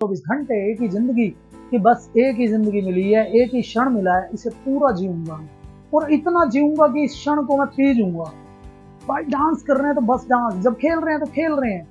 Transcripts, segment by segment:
24 घंटे एक ही जिंदगी कि बस एक ही जिंदगी मिली है, एक ही क्षण मिला है, इसे पूरा जीऊंगा और इतना जीऊंगा कि इस क्षण को मैं पी जूंगा। भाई डांस कर रहे हैं तो बस डांस, जब खेल रहे हैं तो खेल रहे हैं।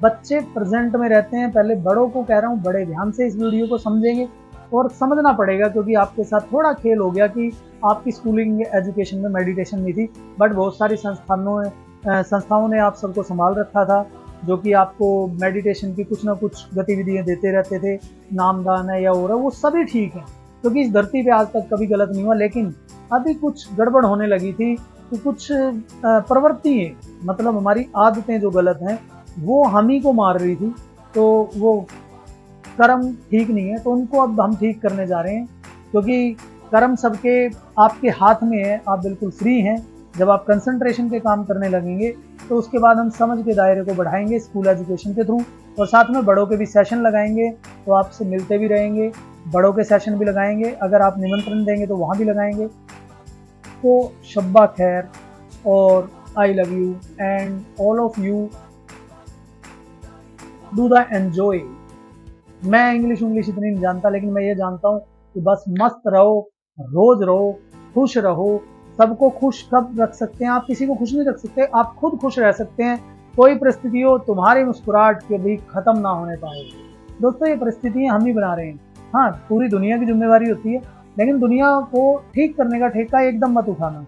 बच्चे प्रेजेंट में रहते हैं। पहले बड़ों को कह रहा हूँ, बड़े ध्यान से इस वीडियो को समझेंगे और समझना पड़ेगा, क्योंकि आपके साथ थोड़ा खेल हो गया कि आपकी स्कूलिंग एजुकेशन में मेडिटेशन नहीं थी, बट बहुत सारी संस्थाओं ने आप सबको संभाल रखा था, जो कि आपको मेडिटेशन की कुछ ना कुछ गतिविधियां देते रहते थे। नामदान है या और है, वो सभी ठीक है, क्योंकि इस धरती पे आज तक कभी गलत नहीं हुआ। लेकिन अभी कुछ गड़बड़ होने लगी थी कि कुछ प्रवृत्ति है, मतलब हमारी आदतें जो गलत हैं वो हम ही को मार रही थी, तो वो कर्म ठीक नहीं है, तो उनको अब हम ठीक करने जा रहे हैं। क्योंकि कर्म सबके आपके हाथ में है, आप बिल्कुल फ्री हैं। जब आप कंसंट्रेशन के काम करने लगेंगे तो उसके बाद हम समझ के दायरे को बढ़ाएंगे स्कूल एजुकेशन के थ्रू, और साथ में बड़ों के भी सेशन लगाएंगे, तो आपसे मिलते भी रहेंगे, बड़ों के सेशन भी लगाएंगे, अगर आप निमंत्रण देंगे तो वहाँ भी लगाएंगे। तो शब्बा खैर और I love you and all of you do the enjoy. मैं इंग्लिश इतनी नहीं जानता, लेकिन मैं ये जानता हूँ कि बस मस्त रहो, रोज रहो, खुश रहो। सबको खुश कब रख सकते हैं? आप किसी को खुश नहीं रख सकते, आप खुद खुश रह सकते हैं। कोई परिस्थिति हो, तुम्हारी मुस्कुराहट के भी खत्म ना होने पाए। दोस्तों, ये परिस्थितियां हम ही बना रहे हैं। हाँ, पूरी दुनिया की जिम्मेवारी होती है, लेकिन दुनिया को ठीक करने का ठेका एकदम मत उठाना।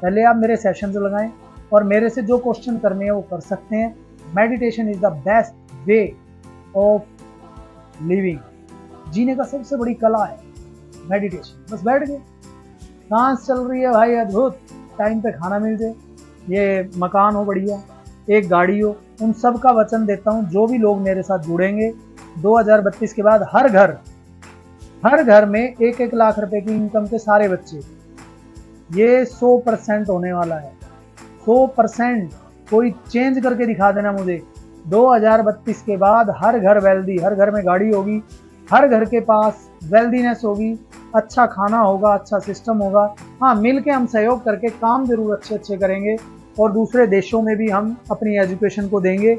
पहले आप मेरे सेशंस लगाएं और मेरे से जो क्वेश्चन करने हैं वो कर सकते हैं। Meditation is the best way of living. जीने का सबसे बड़ी कला है मेडिटेशन। बस बैठ गए, सांस चल रही है भाई अद्भुत, टाइम पे खाना मिल जाए, ये मकान हो बढ़िया, एक गाड़ी हो, उन सब का वचन देता हूँ जो भी लोग मेरे साथ जुड़ेंगे 2032 के बाद हर घर में 1-1 लाख रुपए की इनकम के सारे बच्चे, ये 100% होने वाला है। 100% कोई चेंज करके दिखा देना मुझे। 2032 के बाद हर घर वेल्दी, हर घर में गाड़ी होगी, हर घर के पास वेल्दीनेस होगी, अच्छा खाना होगा, अच्छा सिस्टम होगा। हाँ, मिल के हम सहयोग करके काम जरूर अच्छे करेंगे, और दूसरे देशों में भी हम अपनी एजुकेशन को देंगे,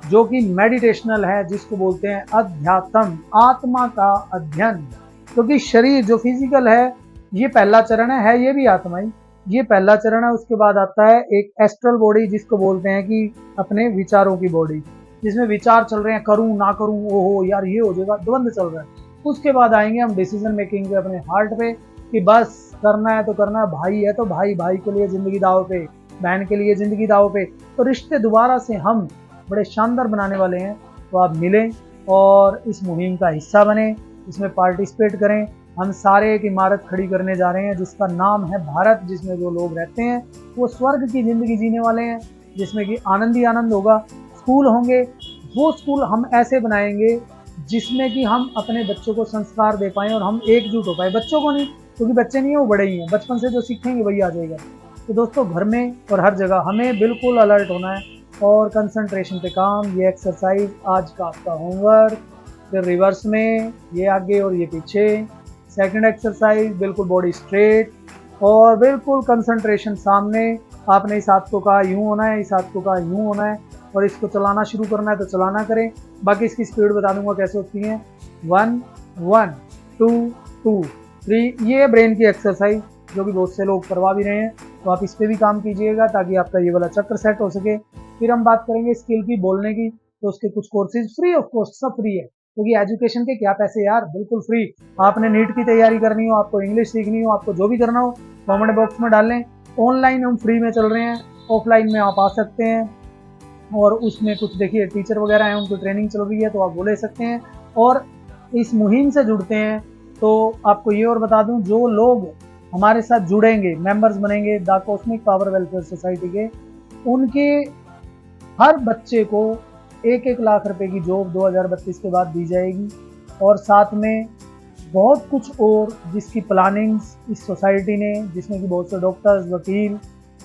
जो कि मेडिटेशनल है, जिसको बोलते हैं अध्यात्म, आत्मा का अध्ययन। क्योंकि शरीर जो फिजिकल है ये पहला चरण है ये भी आत्मा ही, ये पहला चरण है। उसके बाद आता है एक एस्ट्रल बॉडी, जिसको बोलते हैं कि अपने विचारों की बॉडी, जिसमें विचार चल रहे हैं, करूं ना करूं, ओहो यार ये हो जाएगा, द्वंद चल रहा है। उसके बाद आएंगे हम डिसीजन मेकिंग पे, अपने हार्ट पे, कि बस करना है तो करना है, भाई है तो भाई के लिए जिंदगी दाव पे, बहन के लिए जिंदगी दाव पे। तो रिश्ते दोबारा से हम बड़े शानदार बनाने वाले हैं। तो आप मिलें और इस मुहिम का हिस्सा बने, इसमें पार्टिसिपेट करें। हम सारे एक इमारत खड़ी करने जा रहे हैं जिसका नाम है भारत, जिसमें जो लोग रहते हैं वो स्वर्ग की जिंदगी जीने वाले हैं, जिसमें कि आनंद ही आनंद होगा। स्कूल होंगे, वो स्कूल हम ऐसे बनाएंगे जिसमें कि हम अपने बच्चों को संस्कार दे पाएं और हम एकजुट हो पाए। बच्चों को नहीं, क्योंकि बच्चे नहीं है, वो बड़े ही हैं, बचपन से जो सीखेंगे वही आ जाएगा। तो दोस्तों, घर में और हर जगह हमें बिल्कुल अलर्ट होना है और कंसंट्रेशन पे काम। ये एक्सरसाइज आज का आपका होमवर्क, फिर रिवर्स में ये आगे और ये पीछे। सेकंड एक्सरसाइज, बिल्कुल बॉडी स्ट्रेट और बिल्कुल कंसंट्रेशन सामने। आपने इस हाथ को कहा यूं होना है, इस हाथ को कहा यूं होना है, और इसको चलाना शुरू करना है तो चलाना करें। बाकी इसकी स्पीड बता दूंगा कैसे होती है। 1 1 2 2 3। ये ब्रेन की एक्सरसाइज जो कि बहुत से लोग करवा भी रहे हैं, तो आप इस पर भी काम कीजिएगा ताकि आपका ये वाला चक्र सेट हो सके। फिर हम बात करेंगे स्किल की, बोलने की, तो उसके कुछ कोर्सेज फ्री ऑफ कॉस्ट, सब फ्री है, क्योंकि एजुकेशन के क्या पैसे यार, बिल्कुल फ्री। आपने नीट की तैयारी करनी हो, आपको इंग्लिश सीखनी हो, आपको जो भी करना हो, कमेंट बॉक्स में डाल लें। ऑनलाइन हम फ्री में चल रहे हैं, ऑफलाइन में आप आ सकते हैं, और उसमें कुछ देखिए टीचर वगैरह हैं, उनकी ट्रेनिंग चल रही है, तो आप वो ले सकते हैं। और इस मुहिम से जुड़ते हैं तो आपको ये और बता दूं, जो लोग हमारे साथ जुड़ेंगे, मेंबर्स बनेंगे the cosmic power welfare society के, उनके हर बच्चे को 1-1 लाख रुपए की जॉब 2032 के बाद दी जाएगी, और साथ में बहुत कुछ और जिसकी प्लानिंग्स इस सोसाइटी ने, जिसमें कि बहुत से डॉक्टर्स, वकील,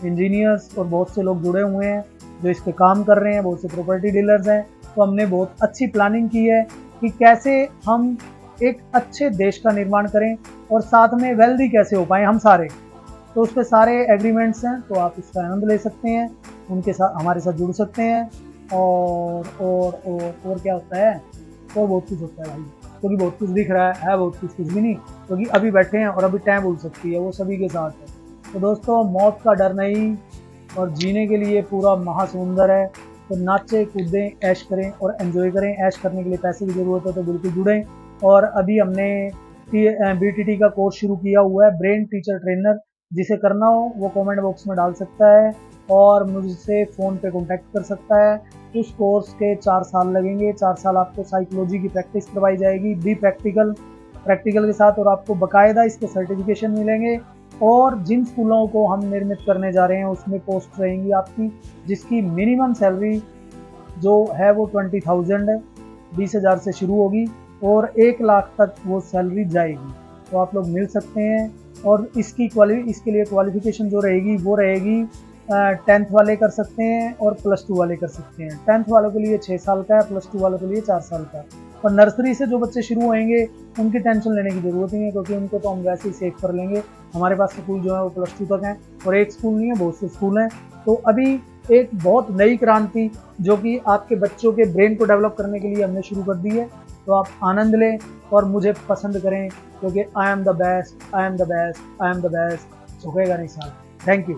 इंजीनियर्स और बहुत से लोग जुड़े हुए हैं जो इस पे काम कर रहे हैं, बहुत से प्रॉपर्टी डीलर्स हैं। तो हमने बहुत अच्छी प्लानिंग की है कि कैसे हम एक अच्छे देश का निर्माण करें और साथ में वेल्दी कैसे हो पाए हम सारे। तो उस पर सारे एग्रीमेंट्स हैं, तो आप इसका आनंद ले सकते हैं, उनके साथ हमारे साथ जुड़ सकते हैं। और क्या होता है, और बहुत कुछ होता है भाई, क्योंकि बहुत कुछ दिख रहा है बहुत कुछ भी नहीं, क्योंकि अभी बैठे हैं और अभी टाइम भूल सकती है, वो सभी के साथ है। तो दोस्तों मौत का डर नहीं और जीने के लिए पूरा महासमुंदर है, तो नाचे कूदें ऐश करें और एंजॉय करें। ऐश करने के लिए पैसे की ज़रूरत है तो बिल्कुल जुड़ें। और अभी हमने BTT का कोर्स शुरू किया हुआ है, ब्रेन टीचर ट्रेनर। जिसे करना हो वो कमेंट बॉक्स में डाल सकता है और मुझसे फ़ोन पे कॉन्टैक्ट कर सकता है। उस कोर्स के 4 साल लगेंगे, 4 साल आपको साइकोलॉजी की प्रैक्टिस करवाई जाएगी, भी प्रैक्टिकल के साथ, और आपको बाकायदा इसके सर्टिफिकेशन मिलेंगे। और जिन स्कूलों को हम निर्मित करने जा रहे हैं उसमें पोस्ट रहेंगी आपकी, जिसकी मिनिमम सैलरी जो है वो 20,000 है, 20,000 से शुरू होगी और 1 लाख तक वो सैलरी जाएगी। तो आप लोग मिल सकते हैं। और इसके लिए क्वालिफिकेशन जो रहेगी वो रहेगी 10th वाले कर सकते हैं और +2 वाले कर सकते हैं। 10th वालों के लिए 6 साल का है, +2 वालों के लिए 4 साल का। और नर्सरी से जो बच्चे शुरू होंगे उनकी टेंशन लेने की ज़रूरत नहीं है, क्योंकि उनको तो हम वैसे ही सेव कर लेंगे। हमारे पास स्कूल जो है वो +2 तक हैं, और एक स्कूल नहीं है, बहुत से स्कूल हैं। तो अभी एक बहुत नई क्रांति जो कि आपके बच्चों के ब्रेन को डेवलप करने के लिए हमने शुरू कर दी है। तो आप आनंद लें और मुझे पसंद करें, क्योंकि I am the best, I am the best, I am the best, झुकेगा नहीं साहब। Thank you.